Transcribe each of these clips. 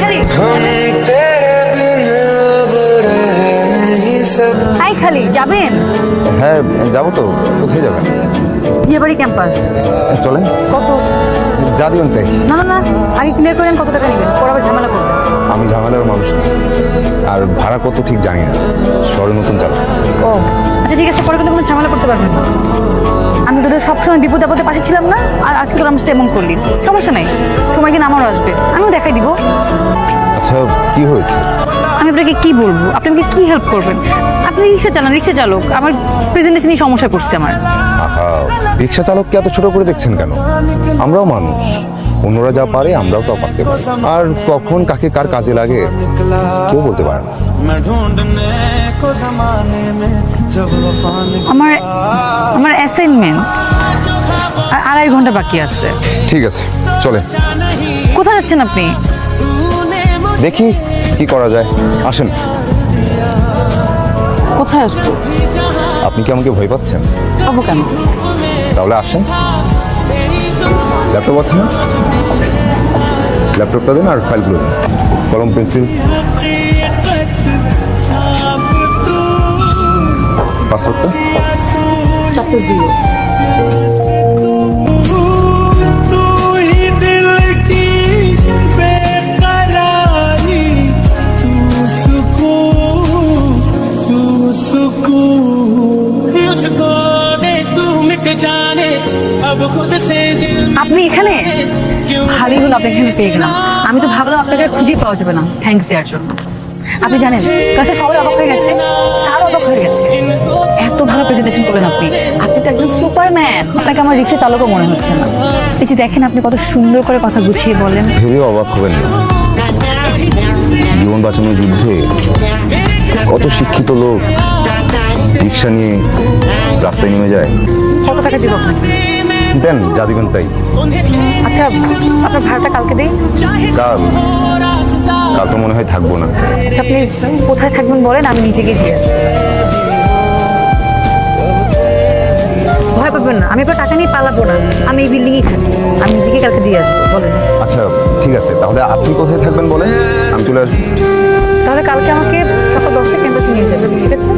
খালি হাই খালি যাবেন? হ্যাঁ যাবো তো। কোথায় যাবেন? বিয়েবাড়ি ক্যাম্পাস। চলেন। কত? যা দিবেন তাই। না না না, আগে ক্লিয়ার করেন কত টাকা নেবেন, পরে আবার ঝামেলা করবেন। আমি ঝামেলার মানুষ না। আর ভাড়া কত ঠিক জানি না, শহরে নতুন চালু। ও আচ্ছা ঠিক আছে, পরে কিন্তু কোনো ঝামেলা করতে পারবেন না। আমি তোদের সবসময় বিপদ আপদে পাশে ছিলাম না, আর আজকে তোর আমার সাথে এমন করলি। সমস্যা নেই, সময় দিন আমারও আসবে, আমিও দেখাই দিব। আচ্ছা কি হয়েছে? আমি আপনাকে কি বলবো, আপনি আমাকে কি হেল্প করবেন? আপনি রিক্সা চালান, রিক্সা চালক, আমার প্রেজেন্টেশনই সমস্যা করছে আমার। আহা, রিক্সা চালককে এত ছোট করে দেখছেন কেন? আমরাও মানুষ, অন্যরা যা পারে আমরাও তা পারতে পারি। আর কখন কাকে কার কাজে লাগে কেউ বলতে পারে না। আমার আমার অ্যাসাইনমেন্ট আর 2.5 ঘন্টা বাকি আছে। ঠিক আছে চলে। কোথায় যাচ্ছেন আপনি? দেখি কি করা যায়, আসেন। কোথায় আসবো? আপনি কি আমাকে ভয় পাচ্ছেন? পাবো কেন? তাহলে আসেন। ল্যাপটপ আছে না? ল্যাপটপটা দিন আর ফাইলগুলো দিন, কলম পেন্সিল। পাসওয়ার্ডটা? চাপতে দিও। আপনি এখানে? ভালোই হলো আপনাকে এখানে পেয়ে গেলাম। আমি তো ভাবলাম আপনাকে আর খুঁজেই পাওয়া যাবে না। থ্যাঙ্কস দেওয়ার জন্য। আপনি জানেন ক্লাসে সবাই অবাক হয়ে গেছে, স্যার অবাক হয়ে গেছে। এত ভালো প্রেজেন্টেশন করলেন আপনি। আপনি তো একজন সুপারম্যান। আপনাকে আমার রিক্সা চালকও মনে হচ্ছে না। এই যে দেখেন আপনি কত সুন্দর করে কথা গুছিয়ে বলেন। ভেবেও অবাক হবেন না, জীবন বাঁচানোর যুদ্ধে কত শিক্ষিত লোক রিক্সা নিয়ে রাস্তায় নেমে যায়। কত টাকা দিব আপনাকে? দেন যা দিবেন তাই। আচ্ছা আপনার ভাড়াটা কালকে দিই। কাল? কাল তো মনে হয় থাকবো না। আচ্ছা আপনি কোথায় থাকবেন বলেন, আমি নিজে গিয়ে দিয়ে আসবো। ভয় পাবেন না, আমি আপনার টাকা নিয়ে পালাবো না। আমি এই বিল্ডিংয়েই থাকি, আমি নিজেকে কালকে দিয়ে আসবো। বলেন। আচ্ছা ঠিক আছে, তাহলে আপনি কোথায় থাকবেন বলেন, আমি চলে আসবো। তাহলে কালকে আমাকে সকাল 10টায় ক্যাম্পাসে নিয়ে যাবেন, ঠিক আছে?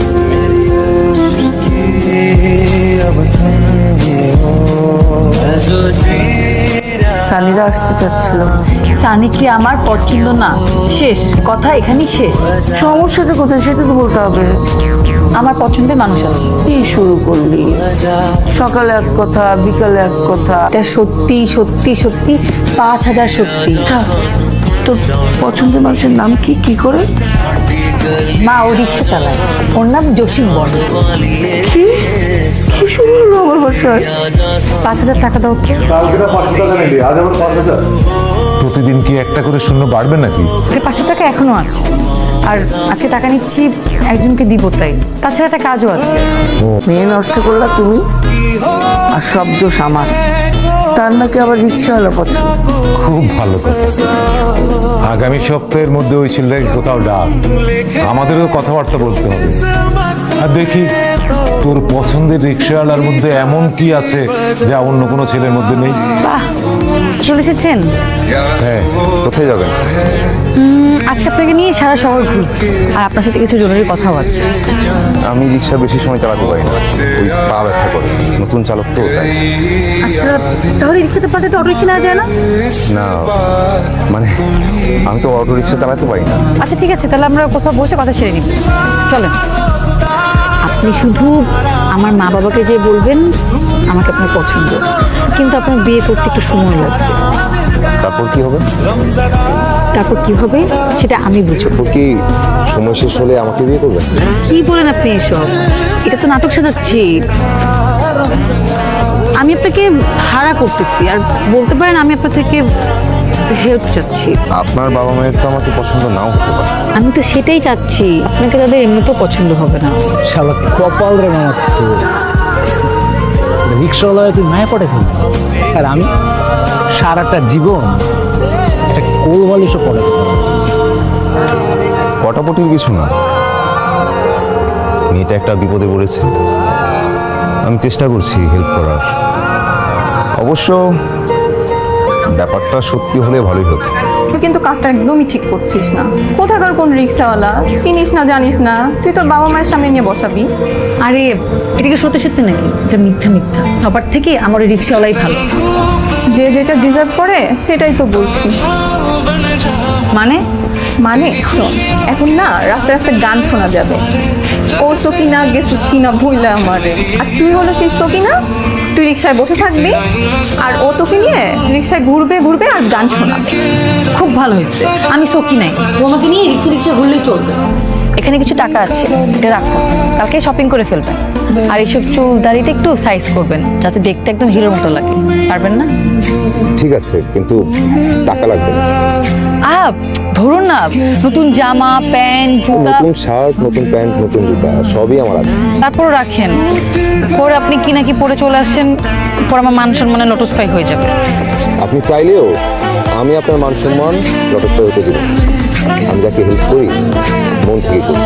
সানিরা আসতে চাচ্ছিল। সানি কি আমার পছন্দ না? শেষ কথা এখানেই শেষ। সমস্যাটা কোথায় সেটা তো বলতে হবে। আমার পছন্দের মানুষ আছে। কি শুরু করলি? সকালে এক কথা, বিকালে এক কথা। এটা সত্যি সত্যি সত্যি 5000 সত্যি। তোর পছন্দের মানুষের নাম কি? কি করে? মা ও রিক্সা চালায়, ওর নাম জসিম বড়। কি কি শুরু হলো আমার বাসায়? 5000 টাকা দাও তো। প্রতিদিন কি একটা করে শূন্য বাড়বে নাকি? 500 টাকা এখনো আছে, আর আজকে টাকা নিচ্ছি একজনকে দিব তাই। তাছাড়া একটা কাজও আছে। মেয়ে নষ্ট করলা তুমি, আর সব দোষ আমার। তার নাকি আবার রিক্সাওয়ালা পছন্দ। খুব ভালো কথা। আগামী সপ্তাহের মধ্যে ওই ছেলেটাকে কোথাও ডাক, আমাদেরও কথাবার্তা বলতে হবে। আর দেখি তোর পছন্দের রিক্সাওয়ালার মধ্যে এমন কি আছে যা অন্য কোনো ছেলের মধ্যে নেই। বাহ, চলে এসেছেন? হ্যাঁ, কোথায় যাবেন? আজকে আপনাকে নিয়ে সারা শহর ঘুরব, আর আপনার সাথে কিছু জরুরি কথাও আছে। আমি রিক্সা বেশি সময় চালাতে পারি না, ওই পা ব্যথা করে। নতুন চালক তো তাই। আচ্ছা তাহলে রিক্সাটা পাতে তো অটো রিক্সা নেওয়া যায় না? না মানে আমি তো অটো রিক্সা চালাতে পারি না। আচ্ছা ঠিক আছে, তাহলে আমরা কোথাও বসে কথা ছেড়ে নিব। চলেন। আপনি শুধু আমার মা বাবাকে যে বলবেন আমাকে আপনার পছন্দ, কিন্তু আপনার বিয়ে করতে একটু সময় লাগবে। তারপর কি হবে? তারপর কি হবে সেটা আমি বুঝবো। তারপর কি সময় শেষ হলে আমাকে বিয়ে করবেন? কি বলেন আপনি এসব? এটা তো নাটক সাজাচ্ছি। আমি আপনাকে ভাড়া করতেছি, আর বলতে পারেন আমি আপনার থেকে হেল্প চাচ্ছি। আপনার বাবা মায়ের তো আমাকে পছন্দ নাও হতে পারে। আমি তো সেটাই চাচ্ছি, আপনাকে তাদের এমনিতেও পছন্দ হবে না। শালা কপাল রে মামা, তো রিক্সাওয়ালা তুই মায়া পড়ে ফেলবি, আর আমি সারাটা জীবন একটা কোল বালিশও পড়ে। পটাপটির কিছু না, মেয়েটা একটা বিপদে পড়েছে, আমি চেষ্টা করছি হেল্প করার। অবশ্য ব্যাপারটা সত্যি হলে ভালোই হতো। তুই কিন্তু কাজটা একদমই ঠিক করছিস না। কোথাকার কোন রিক্সাওয়ালা, চিনিস না জানিস না, তুই তোর বাবা মায়ের সামনে নিয়ে বসাবি। আরে এটা কি সত্যি সত্যি নাকি? এটা মিথ্যা মিথ্যা। সবার থেকে আমার ওই রিক্সাওয়ালাই ভালো। যে যেটা ডিজার্ভ করে সেটাই তো বলছি। মানে মানে শোন, এখন না রাস্তায় রাস্তায় গান শোনা যাবে, ও সকিনা গেছিস কিনা ভুইলা আমারে। আর তুই হলো সেই সকিনা, তুই রিক্সায় বসে থাকবি আর ও তোকে নিয়ে রিক্সায় ঘুরবে ঘুরবে আর গান শোনাবে। খুব ভালো হয়েছে, আমি সকি নাই, ওনাকে নিয়ে রিক্সা রিক্সা ঘুরলেই চলবে। এখানে কিছু টাকা আছে, এটা রাখো, কালকে শপিং করে ফেলবেন। আর এইসব চুল দাড়িটা একটু সাইজ করবেন যাতে দেখতে একদম হিরোর মতো লাগে। পারবেন না? ঠিক আছে, কিন্তু টাকা লাগবে না। ধরুন না, নতুন জামা প্যান্ট জুতা, নতুন শার্ট, নতুন প্যান্ট, নতুন জুতা সবই আমার আছে। তারপর রাখেন। পরে আপনি কি নাকি পরে চলে আসেন, পর আমার মান সম্মানে লটসফাই হয়ে যাবে। আপনি চাইলেও আমি আপনার মান সম্মান যথেষ্ট হতে দিব। আমি যাকে হেল্প করি মন থেকে করি।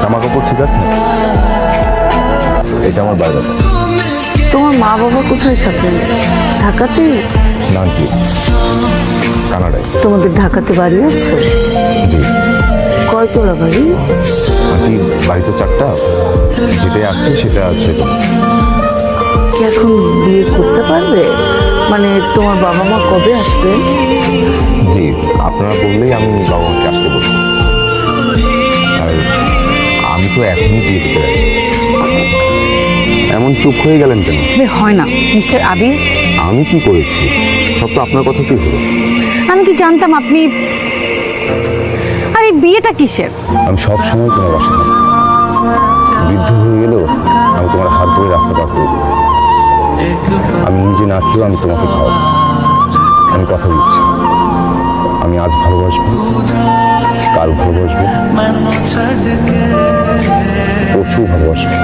জামা কাপড় ঠিক আছে? এটা আমার বাইরে। তোমার মা বাবা কোথায় থাকেন? ঢাকাতেই? নাম কি? কানাডায়। তোমাদের ঢাকাতে বাড়ি আছে? জি। কয়তলা বাড়ি? আন্টি বাড়ি তো 4টা, যেটাই আছে সেটা ছেড়ে। কি এখন বিয়ে করতে পারবে? মানে তোমার বাবা মা কবে আসবে? জি, আপনারা বললেই আমি বাবা মাকে আসতে বলবো। আর আমি তো এখনই বিয়ে করতে রাজি। এমন চুপ হয়ে গেলেন কেন? হয় না মিস্টার আবির, আমি কি করেছি? সব তো আপনার কথা কি হলো? আমি কি জানতাম আপনি। আর এই বিয়েটা কিসের? আমি সব সময় তোমার বাসা থাকি। বৃদ্ধ হয়ে গেলেও আমি তোমার হাত ধরে রাস্তা পার করে দেবো। আমি নিজে না খেয়েও আমি তোমাকে খাওয়াবো। আমি কথা দিচ্ছি, আমি আজ ভালোবাসবো, কাল ভালোবাসবো, পরশু ভালোবাসবো।